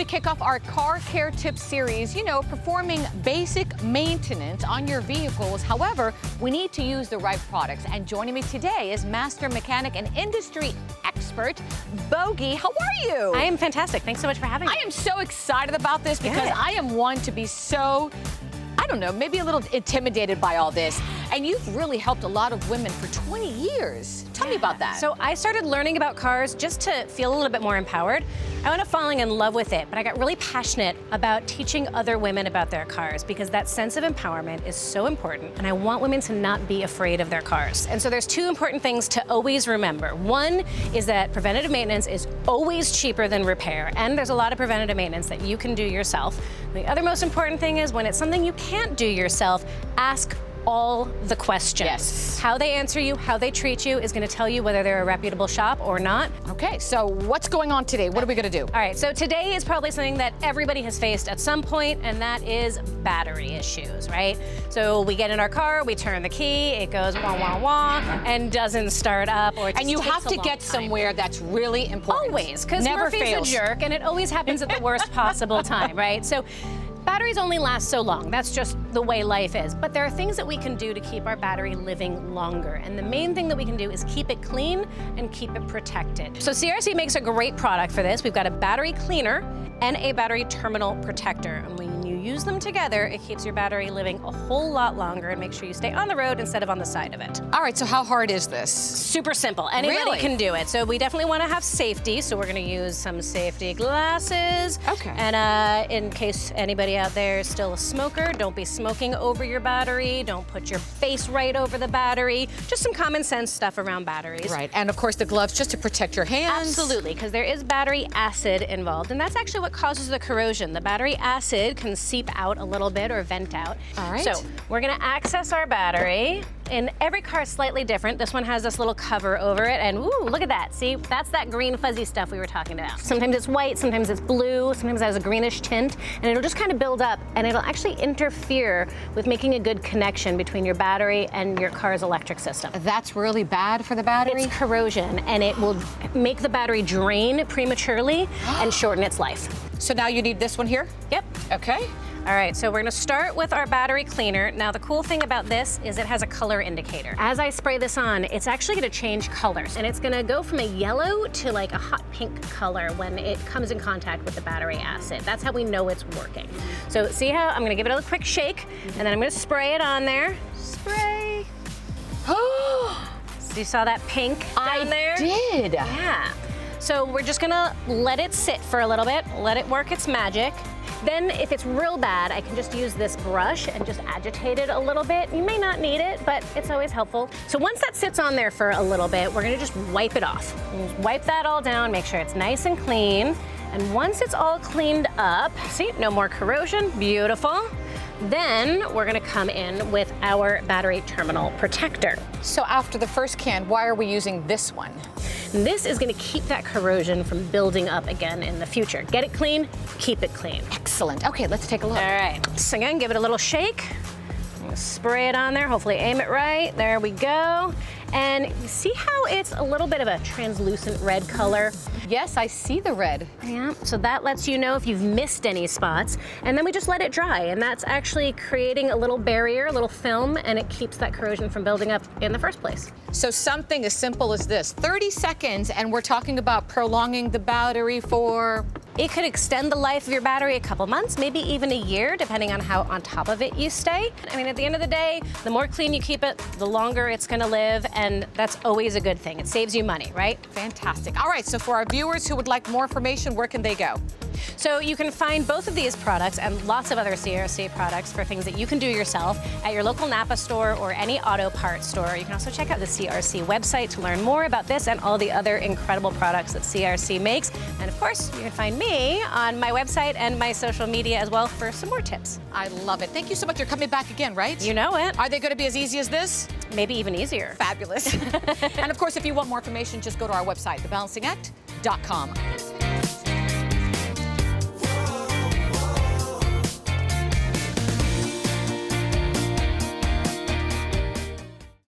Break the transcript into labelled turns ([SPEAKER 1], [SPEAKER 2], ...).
[SPEAKER 1] we kick off our car care tips series, you know, performing basic maintenance on your vehicles. However, we need to use the right products. And joining me today is master mechanic and industry expert, Bogi. How are you?
[SPEAKER 2] I am fantastic. Thanks so much for having me.
[SPEAKER 1] I am so excited about this because I am one to be so, I don't know, maybe a little intimidated by all this. And you've really helped a lot of women for 20 years. Tell me about that.
[SPEAKER 2] So I started learning about cars just to feel a little bit more empowered. I wound up falling in love with it, but I got really passionate about teaching other women about their cars because that sense of empowerment is so important, and I want women to not be afraid of their cars. And so there's two important things to always remember. One is that preventative maintenance is always cheaper than repair, and there's a lot of preventative maintenance that you can do yourself. The other most important thing is when it's something you can't do yourself, ask all the questions.
[SPEAKER 1] Yes.
[SPEAKER 2] How they answer you, how they treat you is going to tell you whether they're a reputable shop or not.
[SPEAKER 1] Okay, so what's going on today? What are we going to do?
[SPEAKER 2] All right, so today is probably something that everybody has faced at some point, and that is battery issues, right? So we get in our car, we turn the key, it goes wah, wah, wah, and doesn't start up, or it just
[SPEAKER 1] And you
[SPEAKER 2] takes
[SPEAKER 1] have
[SPEAKER 2] a
[SPEAKER 1] to
[SPEAKER 2] long
[SPEAKER 1] get
[SPEAKER 2] time.
[SPEAKER 1] somewhere that's really important.
[SPEAKER 2] Always, because
[SPEAKER 1] Never
[SPEAKER 2] Murphy's
[SPEAKER 1] fails.
[SPEAKER 2] a jerk, and it always happens at the worst possible time, right? So batteries only last so long. That's just the way life is. But there are things that we can do to keep our battery living longer. And the main thing that we can do is keep it clean and keep it protected. So CRC makes a great product for this. We've got a battery cleaner and a battery terminal protector. And when you use them together, it keeps your battery living a whole lot longer and makes sure you stay on the road instead of on the side of it.
[SPEAKER 1] All right, so how hard is this?
[SPEAKER 2] Super simple. Anybody
[SPEAKER 1] Really?
[SPEAKER 2] can do it. So we definitely want to have safety. So we're going to use some safety glasses.
[SPEAKER 1] Okay.
[SPEAKER 2] And in case anybody out there is still a smoker, don't be smoking over your battery. Don't put your face right over the battery. Just some common sense stuff around batteries.
[SPEAKER 1] Right, and of course the gloves just to protect your hands.
[SPEAKER 2] Absolutely, because there is battery acid involved, and that's actually what causes the corrosion. The battery acid can seep out a little bit or vent out.
[SPEAKER 1] All right.
[SPEAKER 2] So we're gonna access our battery, and every car is slightly different. This one has this little cover over it, and ooh, look at that. See, that's that green fuzzy stuff we were talking about. Sometimes it's white, sometimes it's blue, sometimes it has a greenish tint, and it'll just kind of build up, and it'll actually interfere with making a good connection between your battery and your car's electric system.
[SPEAKER 1] That's really bad for the battery?
[SPEAKER 2] It's corrosion, and it will make the battery drain prematurely and shorten its life.
[SPEAKER 1] So now you need this one here?
[SPEAKER 2] Yep.
[SPEAKER 1] Okay.
[SPEAKER 2] All right, so we're gonna start with our battery cleaner. Now, the cool thing about this is it has a color indicator. As I spray this on, it's actually gonna change colors, and it's gonna go from a yellow to like a hot pink color when it comes in contact with the battery acid. That's how we know it's working. So see how, I'm gonna give it a quick shake, and then I'm gonna spray it on there. Spray. So you saw that pink down there?
[SPEAKER 1] I did.
[SPEAKER 2] Yeah. So we're just gonna let it sit for a little bit, let it work its magic. Then if it's real bad, I can just use this brush and just agitate it a little bit. You may not need it, but it's always helpful. So once that sits on there for a little bit, we're gonna just wipe it off. Just wipe that all down, make sure it's nice and clean. And once it's all cleaned up, see, no more corrosion, beautiful. Then we're gonna come in with our battery terminal protector.
[SPEAKER 1] So after the first can, why are we using this one?
[SPEAKER 2] This is gonna keep that corrosion from building up again in the future. Get it clean, keep it clean.
[SPEAKER 1] Excellent. Okay, let's take a look.
[SPEAKER 2] All right, so again, give it a little shake. I'm gonna spray it on there, hopefully aim it right. There we go. And you see how it's a little bit of a translucent red color?
[SPEAKER 1] Yes, I see the red.
[SPEAKER 2] Yeah, so that lets you know if you've missed any spots. And then we just let it dry, and that's actually creating a little barrier, a little film, and it keeps that corrosion from building up in the first place.
[SPEAKER 1] So something as simple as this, 30 seconds, and we're talking about prolonging the battery for...
[SPEAKER 2] It could extend the life of your battery a couple months, maybe even a year, depending on how on top of it you stay. I mean, at the end of the day, the more clean you keep it, the longer it's gonna live, and that's always a good thing. It saves you money, right?
[SPEAKER 1] Fantastic. All right, so for our viewers who would like more information, where can they go?
[SPEAKER 2] So you can find both of these products and lots of other CRC products for things that you can do yourself at your local Napa store or any auto parts store. You can also check out the CRC website to learn more about this and all the other incredible products that CRC makes. And of course, you can find me on my website and my social media as well for some more tips.
[SPEAKER 1] I love it. Thank you so much. You're coming back again, right?
[SPEAKER 2] You know it.
[SPEAKER 1] Are they going to be as easy as this?
[SPEAKER 2] Maybe even easier.
[SPEAKER 1] Fabulous. And of course, if you want more information, just go to our website, thebalancingAct.com.